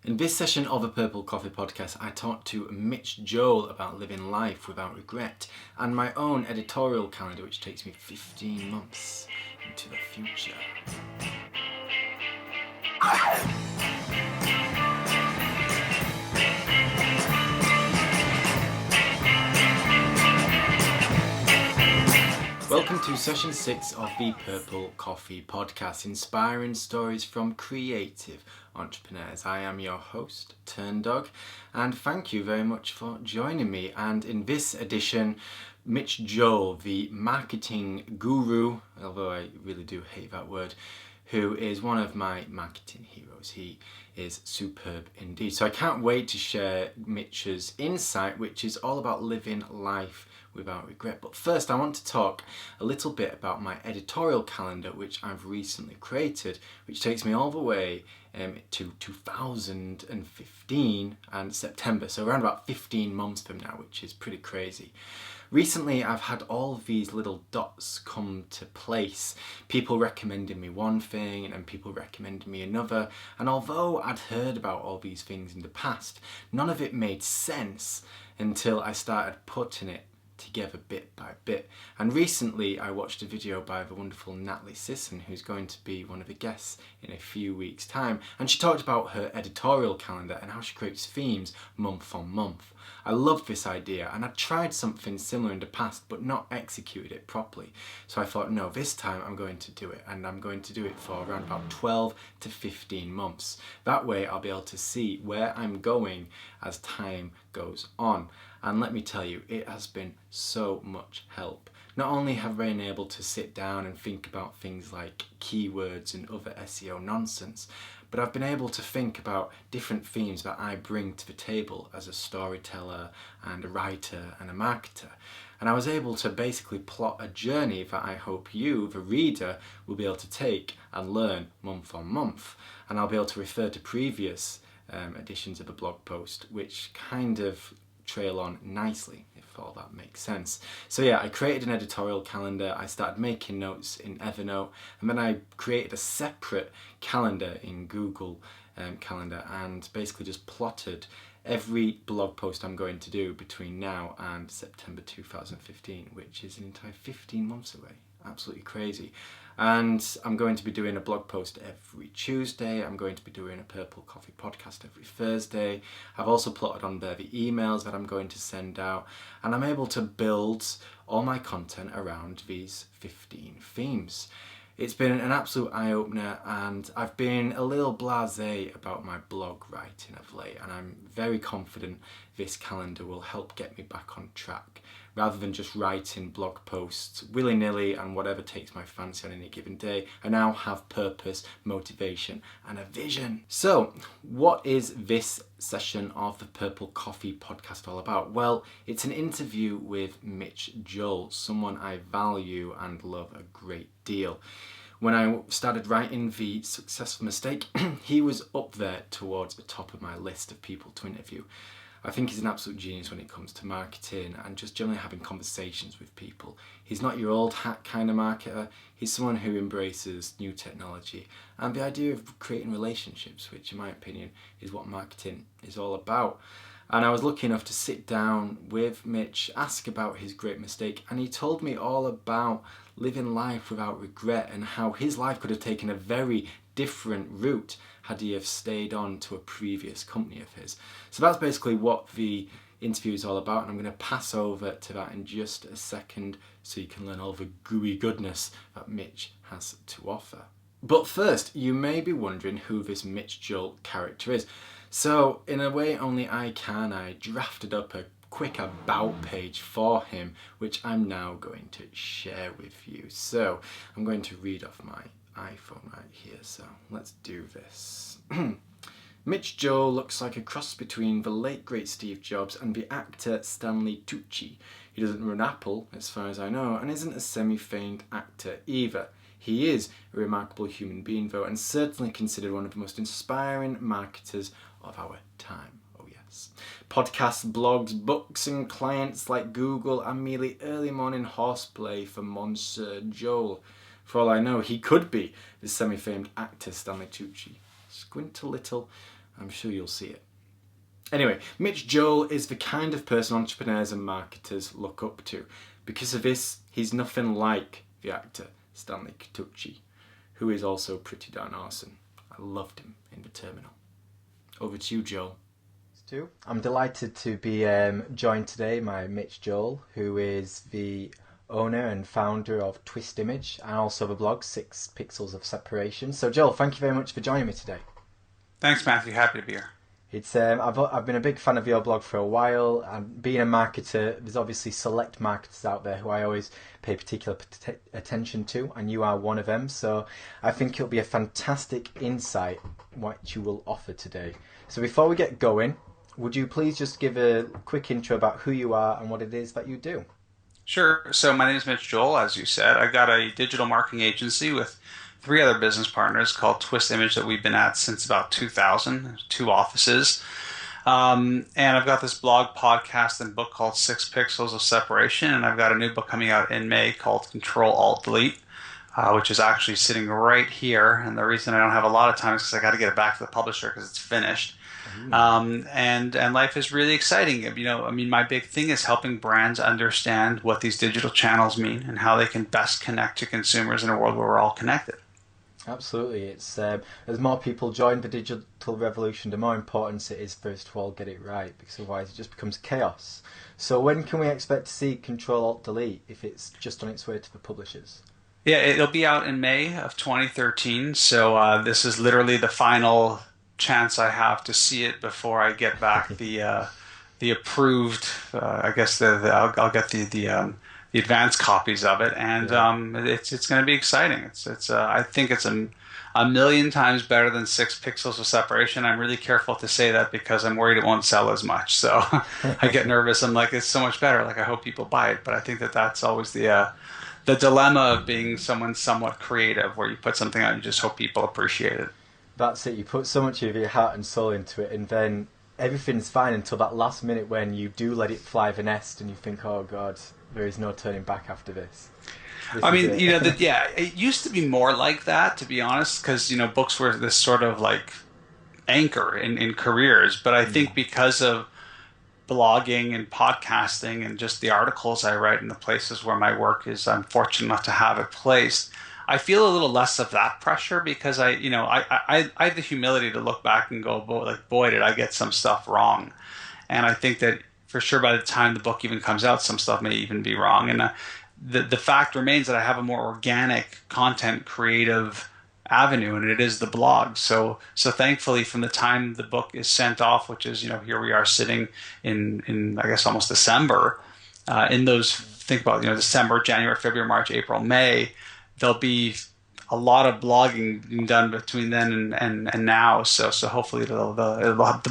In this session of the Purple Coffee Podcast, I talked to Mitch Joel about living life without regret and my own editorial calendar, which takes me 15 months into the future. Welcome to session 6 of the Purple Coffee Podcast, inspiring stories from creative entrepreneurs. I am your host, Turn Dog, and thank you very much for joining me. And in this edition, Mitch Joel, the marketing guru, although I really do hate that word, who is one of my marketing heroes. He is superb indeed. So I can't wait to share Mitch's insight, which is all about living life without regret. But first, I want to talk a little bit about my editorial calendar, which I've recently created, which takes me all the way to 2015 and September, so around about 15 months from now, which is pretty crazy. Recently, I've had all of these little dots come to place. People recommending me one thing and people recommending me another. And although I'd heard about all these things in the past, none of it made sense until I started putting it together bit by bit. And recently I watched a video by the wonderful Natalie Sisson, who's going to be one of the guests in a few weeks' time, and she talked about her editorial calendar and how she creates themes month on month. I loved this idea, and I'd tried something similar in the past but not executed it properly. So I thought, no, this time I'm going to do it, and I'm going to do it for around about 12 to 15 months. That way I'll be able to see where I'm going as time goes on. And let me tell you, it has been so much help. Not only have I been able to sit down and think about things like keywords and other SEO nonsense, but I've been able to think about different themes that I bring to the table as a storyteller and a writer and a marketer. And I was able to basically plot a journey that I hope you, the reader, will be able to take and learn month on month. And I'll be able to refer to previous editions of a blog post, which kind of trail on nicely, if all that makes sense. So yeah, I created an editorial calendar, I started making notes in Evernote, and then I created a separate calendar in Google Calendar and basically just plotted every blog post I'm going to do between now and September 2015, which is an entire 15 months away. Absolutely crazy. And I'm going to be doing a blog post every Tuesday. I'm going to be doing a Purple Coffee Podcast every Thursday. I've also plotted on there the emails that I'm going to send out, and I'm able to build all my content around these 15 themes. It's been an absolute eye-opener, and I've been a little blasé about my blog writing of late, and I'm very confident this calendar will help get me back on track, rather than just writing blog posts willy-nilly and whatever takes my fancy on any given day. I now have purpose, motivation, and a vision. So, what is this session of the Purple Coffee Podcast all about? Well, it's an interview with Mitch Joel, someone I value and love a great deal. When I started writing The Successful Mistake, he was up there towards the top of my list of people to interview. I think he's an absolute genius when it comes to marketing and just generally having conversations with people. He's not your old hat kind of marketer. He's someone who embraces new technology and the idea of creating relationships, which in my opinion is what marketing is all about. And I was lucky enough to sit down with Mitch, ask about his great mistake, and he told me all about living life without regret and how his life could have taken a very different route had he have stayed on to a previous company of his. So that's basically what the interview is all about, and I'm going to pass over to that in just a second so you can learn all the gooey goodness that Mitch has to offer. But first, you may be wondering who this Mitch Joel character is. So, in a way only I can, I drafted up a quick about page for him, which I'm now going to share with you. So, I'm going to read off my iPhone right here, so let's do this. Mitch Joel looks like a cross between the late great Steve Jobs and the actor Stanley Tucci. He doesn't run Apple, as far as I know, and isn't a semi-famed actor either. He is a remarkable human being though, and certainly considered one of the most inspiring marketers of our time. Oh yes. Podcasts, blogs, books and clients like Google and merely early morning horseplay for Monsieur Joel. For all I know, he could be the semi-famed actor Stanley Tucci. Squint a little I'm sure you'll see it. Anyway, Mitch Joel is the kind of person entrepreneurs and marketers look up to. Because of this, he's nothing like the actor Stanley Tucci, who is also pretty darn awesome. I loved him in The Terminal. Over to you, Joel. Stu, I'm delighted to be joined today by Mitch Joel, who is the owner and founder of Twist Image and also the blog 6 Pixels of Separation. So Joel, thank you very much for joining me today. Thanks, Matthew. Happy to be here. It's I've been a big fan of your blog for a while, and being a marketer, there's obviously select marketers out there who I always pay particular attention to, and you are one of them. So I think it'll be a fantastic insight what you will offer today. So before we get going, would you please just give a quick intro about who you are and what it is that you do? Sure. So my name is Mitch Joel, as you said. I've got a digital marketing agency with 3 other business partners called Twist Image that we've been at since about 2000. There's 2 offices. And I've got this blog, podcast, and book called 6 Pixels of Separation. And I've got a new book coming out in May called Control-Alt-Delete, which is actually sitting right here. And the reason I don't have a lot of time is because I got to get it back to the publisher because it's finished. And life is really exciting. My big thing is helping brands understand what these digital channels mean and how they can best connect to consumers in a world where we're all connected. Absolutely. It's as more people join the digital revolution, the more important it is first of all get it right, because otherwise it just becomes chaos. So when can we expect to see Control-Alt-Delete if it's just on its way to the publishers? Yeah, it'll be out in May of 2013. So this is literally the final chance I have to see it before I get back the approved. I guess I'll get the advanced copies of it, and it's going to be exciting. It's I think it's a million times better than 6 Pixels of Separation. I'm really careful to say that because I'm worried it won't sell as much. So I get nervous. I'm like, it's so much better. Like, I hope people buy it. But I think that's always the dilemma of being someone somewhat creative, where you put something out and you just hope people appreciate it. That's it. You put so much of your heart and soul into it, and then everything's fine until that last minute when you do let it fly the nest and you think, oh God, there is no turning back after this. It used to be more like that, to be honest, because, books were this sort of like anchor in careers. But I think because of blogging and podcasting and just the articles I write and the places where my work is, I'm fortunate enough to have it placed. I feel a little less of that pressure because I have the humility to look back and go, boy, did I get some stuff wrong. And I think that for sure by the time the book even comes out, some stuff may even be wrong. And the fact remains that I have a more organic content creative avenue, and it is the blog. So thankfully, from the time the book is sent off, which is, here we are sitting in I guess almost December, in those, think about, December, January, February, March, April, May, there'll be a lot of blogging being done between then and now. So hopefully it'll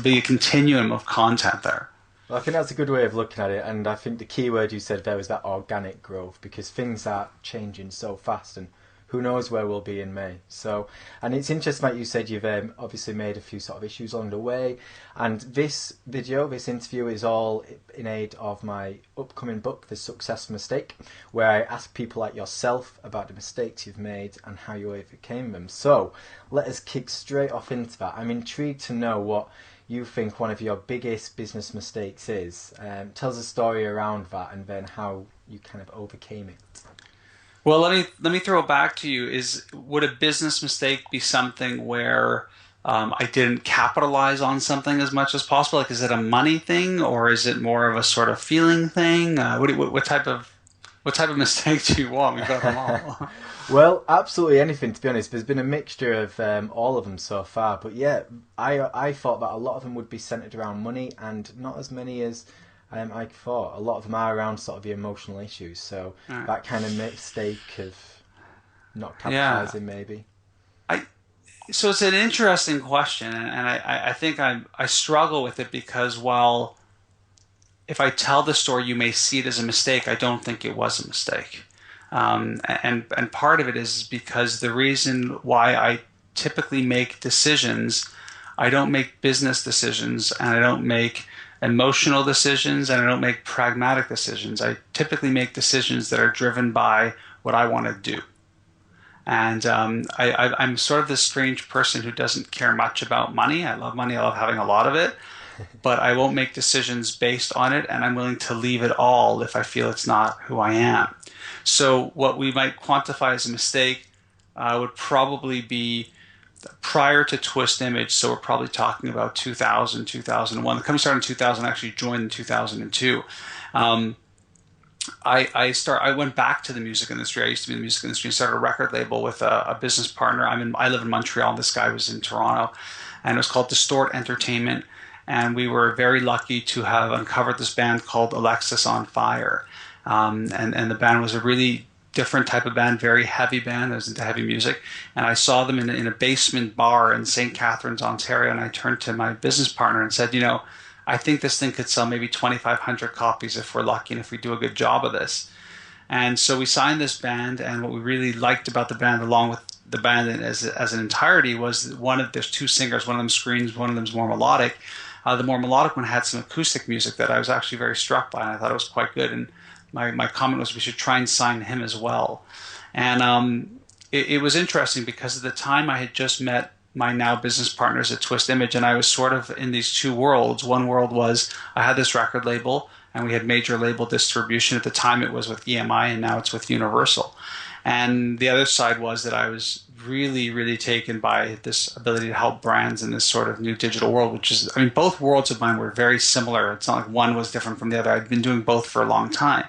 be a continuum of content there. Well, I think that's a good way of looking at it, and I think the key word you said there was that organic growth, because things are changing so fast, and who knows where we'll be in May. So, and it's interesting, like you said, you've obviously made a few sort of issues along the way, and this interview is all in aid of my upcoming book, The Success Mistake, where I ask people like yourself about the mistakes you've made and how you overcame them. So let us kick straight off into that. I'm intrigued to know what you think one of your biggest business mistakes is. Tell us a story around that, and then how you kind of overcame it. Well, let me throw it back to you. Would a business mistake be something where I didn't capitalize on something as much as possible? Like, is it a money thing, or is it more of a sort of feeling thing? What type of mistake do you want? We've got them all. Well, absolutely anything, to be honest. There's been a mixture of all of them so far. But yeah, I thought that a lot of them would be centered around money, and not as many as I thought. A lot of them are around sort of the emotional issues. So that kind of mistake of not capitalizing, maybe. So it's an interesting question, and I think I struggle with it because while if I tell the story, you may see it as a mistake, I don't think it was a mistake. And part of it is because the reason why I typically make decisions, I don't make business decisions, and I don't make emotional decisions, and I don't make pragmatic decisions. I typically make decisions that are driven by what I want to do. And I'm sort of this strange person who doesn't care much about money. I love money. I love having a lot of it, but I won't make decisions based on it, and I'm willing to leave it all if I feel it's not who I am. So what we might quantify as a mistake would probably be prior to Twist Image. So we're probably talking about 2000, 2001. The company started in 2000, actually joined in 2002. I went back to the music industry. I used to be in the music industry and started a record label with a business partner. I live in Montreal. This guy was in Toronto, and it was called Distort Entertainment. And we were very lucky to have uncovered this band called Alexis on Fire. And the band was a really different type of band, very heavy band. I was into heavy music. And I saw them in a basement bar in St. Catharines, Ontario. And I turned to my business partner and said, I think this thing could sell maybe 2,500 copies if we're lucky and if we do a good job of this. And so we signed this band, and what we really liked about the band, along with the band as an entirety, was there's two singers. One of them screams, one of them's more melodic. The more melodic one had some acoustic music that I was actually very struck by, and I thought it was quite good. And my comment was we should try and sign him as well. And it was interesting because at the time I had just met my now business partners at Twist Image, and I was sort of in these two worlds. One world was I had this record label, and we had major label distribution. At the time it was with EMI, and now it's with Universal. And the other side was that I was really, really taken by this ability to help brands in this sort of new digital world, which is, both worlds of mine were very similar. It's not like one was different from the other. I'd been doing both for a long time.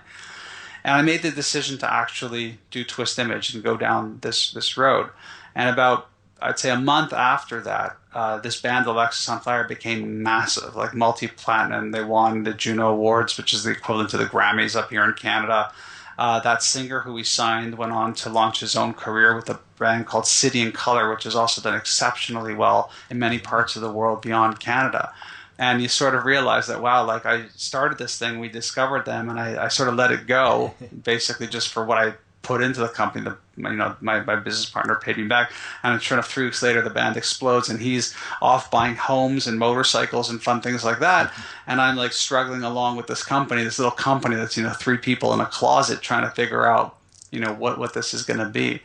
And I made the decision to actually do Twist Image and go down this road. And about, I'd say, a month after that, this band, Alexis on Fire, became massive, like multi-platinum. They won the Juno Awards, which is the equivalent to the Grammys up here in Canada. That singer who we signed went on to launch his own career with a band called City and Color, which has also done exceptionally well in many parts of the world beyond Canada. And you sort of realize that, wow, like I started this thing, we discovered them, and I sort of let it go, basically just for what I put into the company. My business partner paid me back, and sure enough, 3 weeks later, the band explodes, and he's off buying homes and motorcycles and fun things like that. And I'm like struggling along with this little company that's 3 people in a closet trying to figure out what this is going to be.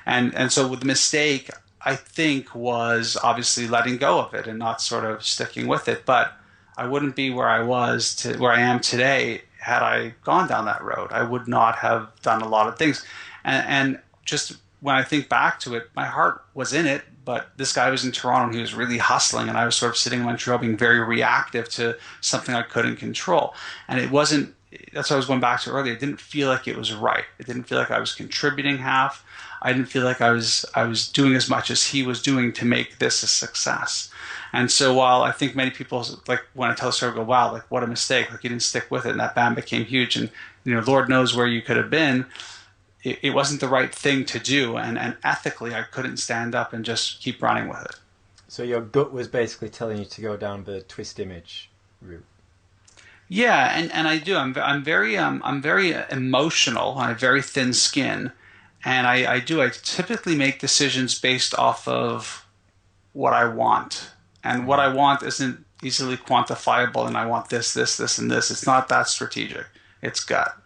And so with the mistake, I think, was obviously letting go of it and not sort of sticking with it. But I wouldn't be where I am today had I gone down that road. I would not have done a lot of things. And just when I think back to it, my heart was in it, but this guy was in Toronto and he was really hustling, and I was sort of sitting in Montreal being very reactive to something I couldn't control. And it wasn't, that's what I was going back to earlier, it didn't feel like it was right. It didn't feel like I was contributing half. I didn't feel like I was doing as much as he was doing to make this a success. And so while I think many people, like when I tell the story, go, wow, like what a mistake, like you didn't stick with it, and that band became huge, and Lord knows where you could have been, it wasn't the right thing to do, and ethically I couldn't stand up and just keep running with it. So your gut was basically telling you to go down the Twist Image route. Yeah, and I do. I'm very emotional. I have very thin skin, and I typically make decisions based off of what I want. And what I want isn't easily quantifiable, and I want this, and this. It's not that strategic. It's gut.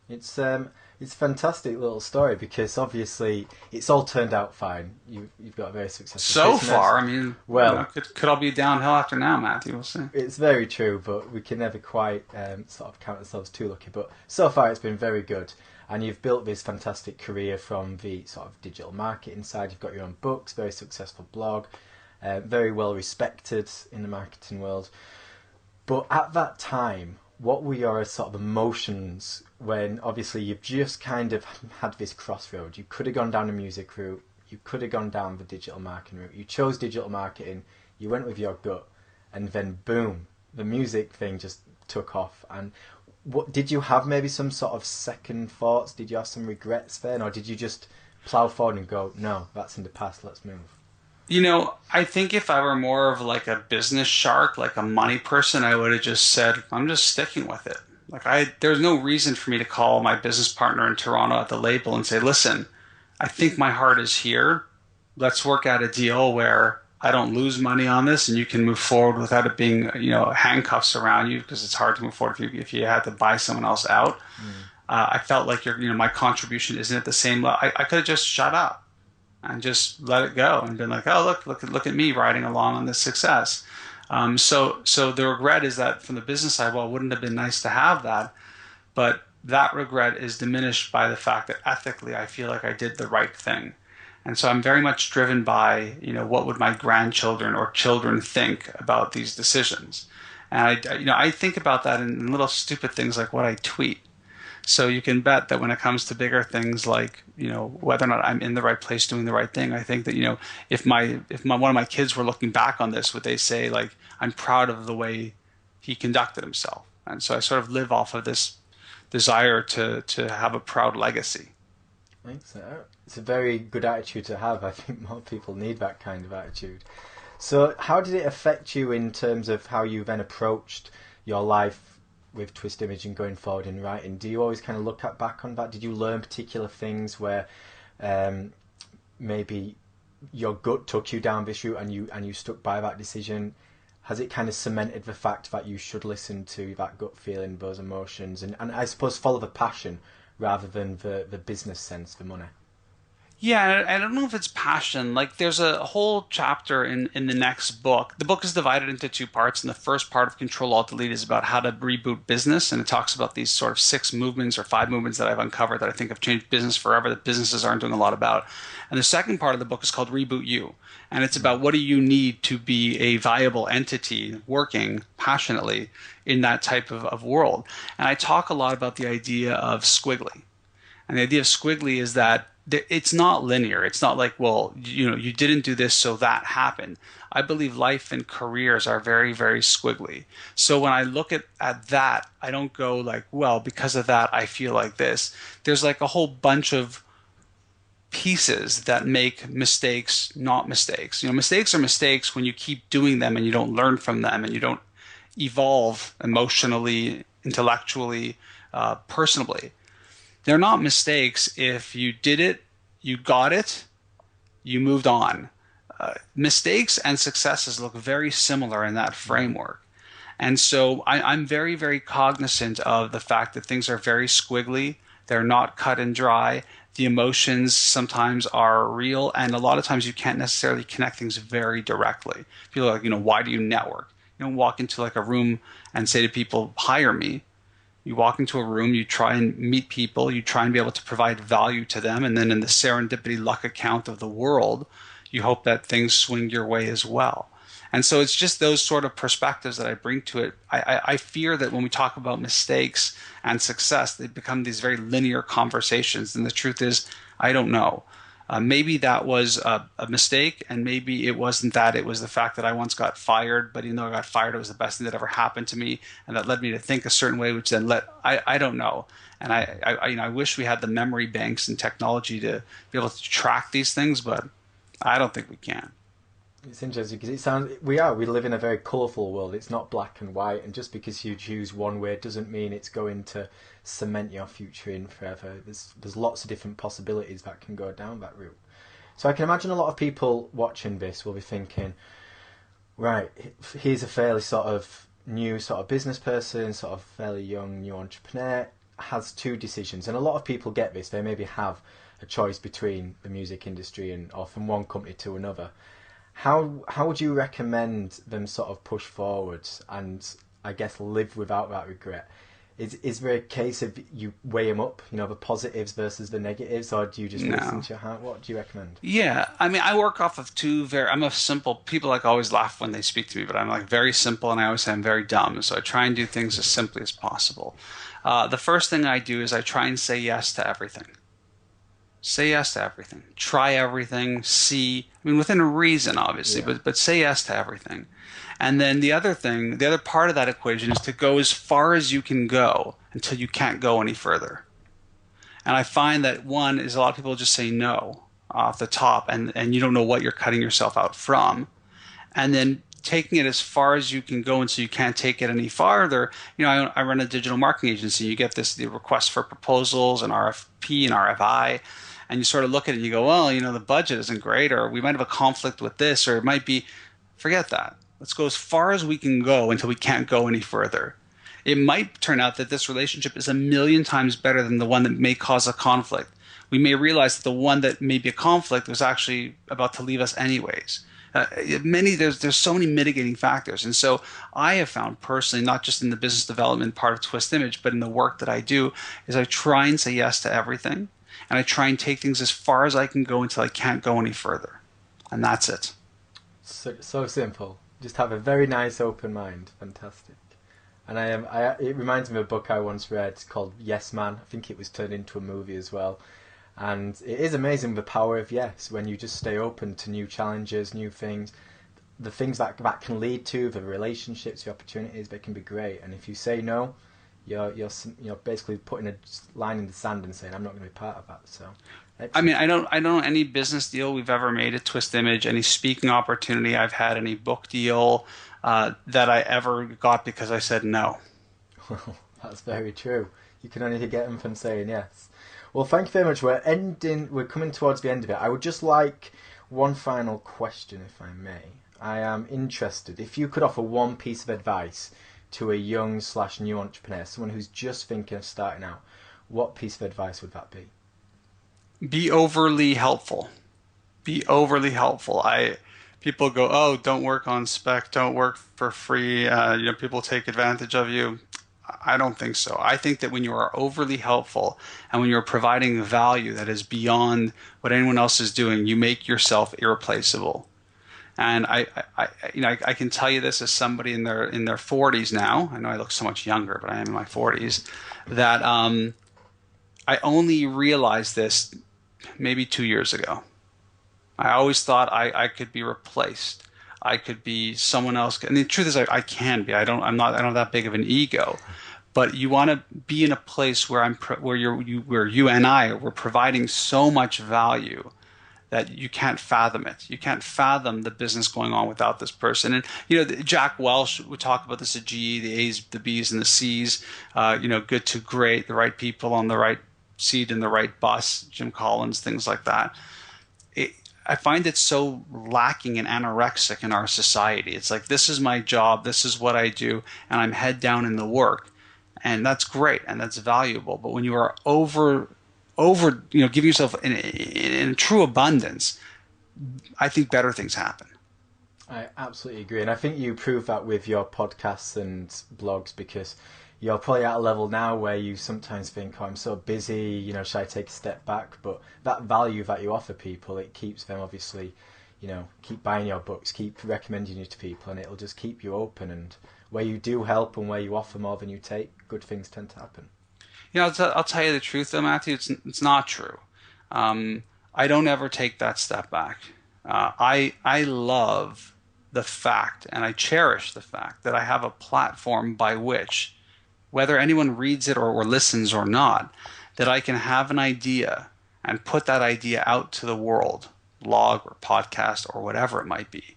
It's a fantastic little story because obviously it's all turned out fine. You've got a very successful business. So far, well, could all be downhill after now, Matthew. We'll see. It's very true, but we can never quite sort of count ourselves too lucky. But so far it's been very good. And you've built this fantastic career from the sort of digital marketing side. You've got your own books, very successful blog, very well respected in the marketing world. But at that time, what were your sort of emotions when obviously you've just kind of had this crossroad? You could have gone down the music route, you could have gone down the digital marketing route. You chose digital marketing, you went with your gut, and then boom, the music thing just took off. And what did you have maybe some sort of second thoughts? Did you have some regrets then, or did you just plow forward and go, no, that's in the past, let's move? I think if I were more of like a business shark, like a money person, I would have just said, I'm just sticking with it. There's no reason for me to call my business partner in Toronto at the label and say, listen, I think my heart is here. Let's work out a deal where I don't lose money on this and you can move forward without it being, handcuffs around you, because it's hard to move forward if you had to buy someone else out. I felt like my contribution isn't at the same level. I could have just shut up and just let it go and been like, oh, look at me riding along on this success. So the regret is that from the business side, well, it wouldn't have been nice to have that, but that regret is diminished by the fact that ethically I feel like I did the right thing. And so I'm very much driven by, what would my grandchildren or children think about these decisions? And I think about that in little stupid things like what I tweet. So you can bet that when it comes to bigger things like, whether or not I'm in the right place doing the right thing, I think that, if one of my kids were looking back on this, would they say like, I'm proud of the way he conducted himself? And so I sort of live off of this desire to have a proud legacy. Thanks. It's a very good attitude to have. I think more people need that kind of attitude. So how did it affect you in terms of how you then approached your life with Twist Image and going forward in writing? Do you always kind of look back on that? Did you learn particular things where maybe your gut took you down this route and you stuck by that decision? Has it kind of cemented the fact that you should listen to that gut feeling, those emotions, and I suppose follow the passion rather than the business sense, the money? Yeah, I don't know if it's passion. Like, there's a whole chapter in the next book. The book is divided into two parts, and the first part of Control Alt Delete is about how to reboot business, and it talks about these sort of 6 movements or 5 movements that I've uncovered that I think have changed business forever, that businesses aren't doing a lot about. And the second part of the book is called Reboot You, and it's about what do you need to be a viable entity working passionately in that type of world. And I talk a lot about the idea of squiggly. And the idea of squiggly is that it's not linear. It's not like, well, you didn't do this, so that happened. I believe life and careers are very, very squiggly. So when I look at that, I don't go like, well, because of that, I feel like this. There's like a whole bunch of pieces that make mistakes not mistakes. Mistakes are mistakes when you keep doing them and you don't learn from them and you don't evolve emotionally, intellectually, personally. They're not mistakes if you did it, you got it, you moved on. Mistakes and successes look very similar in that framework. And so I'm very, very cognizant of the fact that things are very squiggly. They're not cut and dry. The emotions sometimes are real, and a lot of times you can't necessarily connect things very directly. People are like, why do you network? You don't walk into like a room and say to people, hire me. You walk into a room, you try and meet people, you try and be able to provide value to them, and then in the serendipity luck account of the world, you hope that things swing your way as well. And so it's just those sort of perspectives that I bring to it. I fear that when we talk about mistakes and success, they become these very linear conversations, and the truth is, I don't know. Maybe that was a mistake, and maybe it wasn't that. It was the fact that I once got fired, but even though I got fired, it was the best thing that ever happened to me, and that led me to think a certain way, which then I don't know. And I wish we had the memory banks and technology to be able to track these things, but I don't think we can. It's interesting because we live in a very colourful world. It's not black and white, and just because you choose one way doesn't mean it's going to cement your future in forever. There's lots of different possibilities that can go down that route. So I can imagine a lot of people watching this will be thinking, right, here's a fairly sort of new sort of business person, sort of fairly young new entrepreneur, has 2 decisions, and a lot of people get this. They maybe have a choice between the music industry or from one company to another. How would you recommend them sort of push forwards and I guess live without that regret? Is there a case of you weigh them up, the positives versus the negatives, or do you just listen to your heart? What do you recommend? Yeah, I mean, I work off of I'm a simple, people like always laugh when they speak to me, but I'm like very simple, and I always say I'm very dumb, so I try and do things as simply as possible. The first thing I do is I try and say yes to everything. Say yes to everything. Try everything. See. I mean, within a reason, obviously, Yeah. but say yes to everything. And then the other part of that equation is to go as far as you can go until you can't go any further. And I find that one is a lot of people just say no off the top, and you don't know what you're cutting yourself out from. And then taking it as far as you can go until you can't take it any farther. I run a digital marketing agency. You get the request for proposals and RFP and RFI. And you sort of look at it and you go, well, the budget isn't great, or we might have a conflict with this, or it might be, forget that. Let's go as far as we can go until we can't go any further. It might turn out that this relationship is a million times better than the one that may cause a conflict. We may realize that the one that may be a conflict was actually about to leave us anyways. There's so many mitigating factors, and so I have found personally, not just in the business development part of Twist Image, but in the work that I do, is I try and say yes to everything, and I try and take things as far as I can go until I can't go any further, and that's it. So simple. Just have a very nice open mind. Fantastic. And it reminds me of a book I once read called Yes Man. I think it was turned into a movie as well. And it is amazing the power of yes when you just stay open to new challenges, new things. The things that can lead to, the relationships, the opportunities, they can be great. And if you say no, you're basically putting a line in the sand and saying, I'm not going to be part of that. So, I mean, I don't know any business deal we've ever made at Twist Image, any speaking opportunity I've had, any book deal that I ever got because I said no. Well, that's very true. You can only get them from saying yes. Well, thank you very much. We're coming towards the end of it. I would just like one final question, if I may. I am interested, if you could offer one piece of advice to a young/new entrepreneur, someone who's just thinking of starting out, what piece of advice would that be? Be overly helpful. Be overly helpful. People go, oh, don't work on spec, don't work for free. People take advantage of you. I don't think so. I think that when you are overly helpful and when you're providing value that is beyond what anyone else is doing, you make yourself irreplaceable. And I can tell you this as somebody in their 40s now. I know I look so much younger, but I am in my 40s. That I only realized this maybe 2 years ago. I always thought I could be replaced. I could be someone else. And the truth is, I can be. I don't have that big of an ego. But you want to be in a place where where you and I we're providing so much value that you can't fathom it. You can't fathom the business going on without this person. And Jack Welch would talk about this at GE: the A's, the B's, and the C's. Good to great, the right people on the right seat in the right bus. Jim Collins, things like that. I find it so lacking and anorexic in our society. It's like, this is my job, this is what I do, and I'm head down in the work. And that's great and that's valuable. But when you are over giving yourself in true abundance, I think better things happen. I absolutely agree. And I think you prove that with your podcasts and blogs, because you're probably at a level now where you sometimes think, oh, I'm so busy, should I take a step back? But that value that you offer people, it keeps them obviously, keep buying your books, keep recommending you to people, and it'll just keep you open. And where you do help and where you offer more than you take, good things tend to happen. I'll tell you the truth though, Matthew, it's not true. I don't ever take that step back. I love the fact, and I cherish the fact, that I have a platform by which, whether anyone reads it or listens or not, that I can have an idea and put that idea out to the world, blog or podcast or whatever it might be.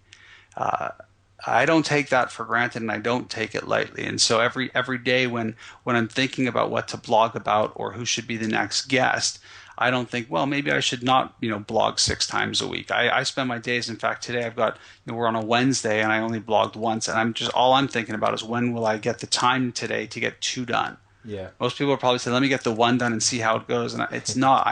I don't take that for granted, and I don't take it lightly. And so every day when I'm thinking about what to blog about or who should be the next guest, I don't think, well, maybe I should not, blog 6 times a week. I spend my days. In fact, today I've got, we're on a Wednesday and I only blogged once, and all I'm thinking about is when will I get the time today to get 2 done. Yeah. Most people will probably say, let me get the 1 done and see how it goes. And it's not.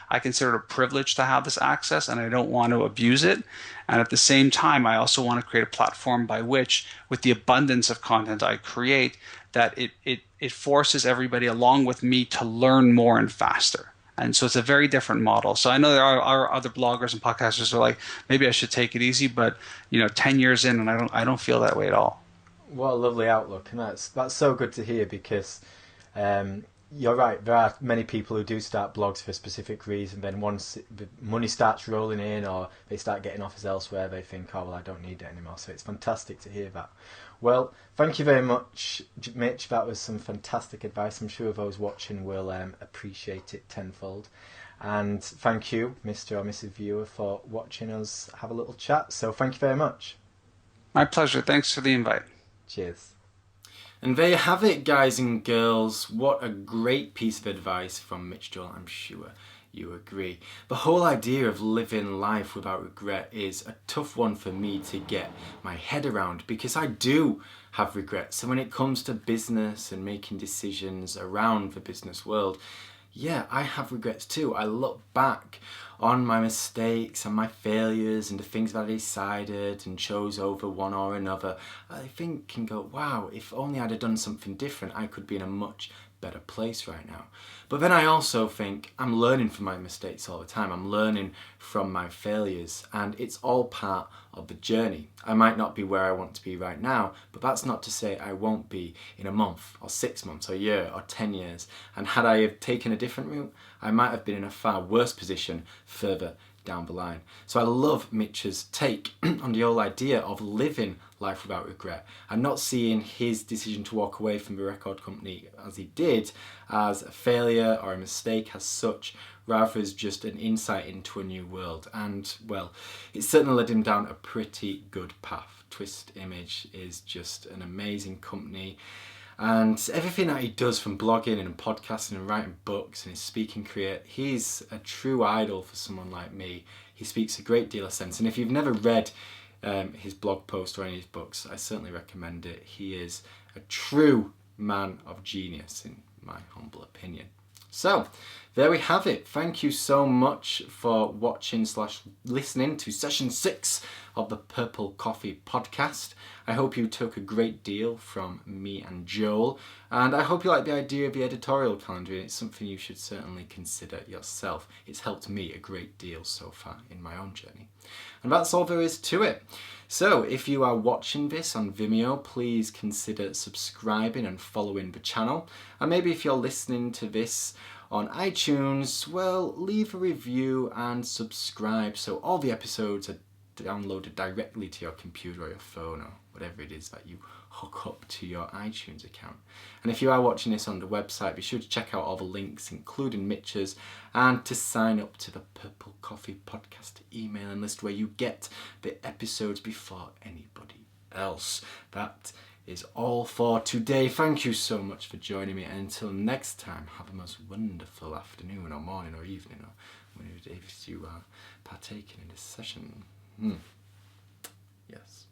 I consider it a privilege to have this access, and I don't want to abuse it. And at the same time, I also want to create a platform by which, with the abundance of content I create, that it forces everybody along with me to learn more and faster. And so it's a very different model. So I know there are other bloggers and podcasters who are like, maybe I should take it easy, but 10 years in, and I don't feel that way at all. What a lovely outlook, and that's so good to hear, because you're right. There are many people who do start blogs for a specific reason. Then once the money starts rolling in, or they start getting offers elsewhere, they think, oh, well, I don't need it anymore. So it's fantastic to hear that. Well, thank you very much, Mitch. That was some fantastic advice. I'm sure those watching will appreciate it tenfold. And thank you, Mr. or Mrs. Viewer, for watching us have a little chat. So thank you very much. My pleasure. Thanks for the invite. Cheers. And there you have it, guys and girls. What a great piece of advice from Mitch Joel, I'm sure. you agree. The whole idea of living life without regret is a tough one for me to get my head around, because I do have regrets. So when it comes to business and making decisions around the business world, yeah, I have regrets too. I look back on my mistakes and my failures and the things that I decided and chose over one or another. I think and go, wow, if only I'd have done something different, I could be in a much better place right now. But then I also think I'm learning from my mistakes all the time. I'm learning from my failures, and it's all part of the journey. I might not be where I want to be right now, but that's not to say I won't be in a month or 6 months or a year or 10 years. And had I have taken a different route, I might have been in a far worse position further down the line. So I love Mitch's take on the whole idea of living life without regret, and not seeing his decision to walk away from the record company as he did as a failure or a mistake as such, rather as just an insight into a new world. And well, it certainly led him down a pretty good path. Twist Image is just an amazing company, and everything that he does, from blogging and podcasting and writing books and his speaking career, he's a true idol for someone like me. He speaks a great deal of sense, and if you've never read his blog post or any of his books, I certainly recommend it. He is a true man of genius, in my humble opinion. So there we have it. Thank you so much for watching / listening to session 6 of the Purple Coffee podcast. I hope you took a great deal from me and Joel, and I hope you like the idea of the editorial calendar. It's something you should certainly consider yourself. It's helped me a great deal so far in my own journey. And that's all there is to it. So if you are watching this on Vimeo, please consider subscribing and following the channel. And maybe if you're listening to this on iTunes, well, leave a review and subscribe so all the episodes are downloaded directly to your computer or your phone or whatever it is that you hook up to your iTunes account. And if you are watching this on the website, be sure to check out all the links, including Mitch's, and to sign up to the Purple Coffee podcast emailing list, where you get the episodes before anybody else. That is all for today. Thank you so much for joining me, and until next time, have a most wonderful afternoon or morning or evening, or whenever you are partaking in this session. Yes.